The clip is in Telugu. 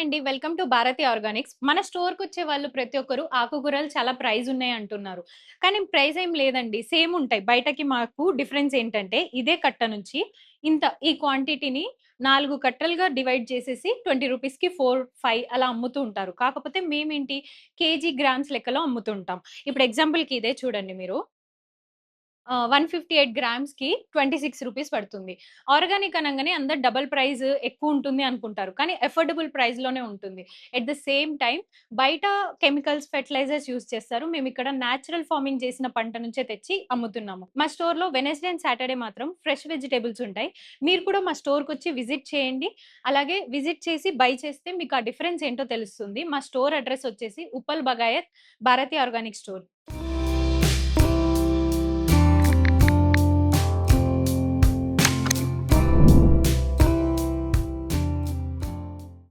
హాయ్ అండి. Welcome to Bharathi organics. మన స్టోర్‌కొచ్చే వాళ్ళు ప్రతి ఒక్కరు ఆకుకూరలు చాలా ప్రైస్ ఉన్నాయి అంటున్నారు. కానీ ప్రైస్ ఏం లేదండి. సేమ్ ఉంటాయి. బయటకి మాకు డిఫరెన్స్ ఏంటంటే ఇదే కట్ట నుంచి ఈ క్వాంటిటీని 4 కట్టలుగా డివైడ్ చేసేసి రూ. 20కి 4, 5 అలా అమ్ముతూ ఉంటారు. కాకపోతే మేమేంటి కేజీ, గ్రామ్స్ లెక్కలో అమ్ముతుంటాం. ఇప్పుడు ఎగ్జాంపుల్‌కి ఇదే చూడండి మీరు. 158 గ్రామ్స్‌కి రూ. 26 పడుతుంది. ఆర్గానిక్ అనంగానే అందరూ డబుల్ ప్రైస్ ఎక్కువుంటుంది అనుకుంటారు. కానీ అఫోర్డబుల్ ప్రైస్‌లోనే ఉంటుంది. ఎట్ ద సేమ్ టైమ్ బయట కెమికల్స్, ఫెర్టిలైజర్స్ యూజ్ చేస్తారు. మేమిక్కడ నేచురల్ ఫార్మింగ్ చేసిన పంట నుంచే తెచ్చి అమ్ముతున్నాము. మా స్టోర్‌లో వెడ్నెస్‌డే అండ్ సాటర్‌డే మాత్రం ఫ్రెష్ వెజిటబుల్స్ ఉంటాయి. మీరు కూడా మా స్టోర్‌కొచ్చి విజిట్ చేయండి. అలాగే విజిట్ చేసి బై చేస్తే మీకు ఆ డిఫరెన్స్ ఏంటో తెలుస్తుంది. మా స్టోర్ అడ్రెస్ వచ్చేసి ఉప్పల్ బగాయత్ భారతి ఆర్గానిక్ స్టోర్.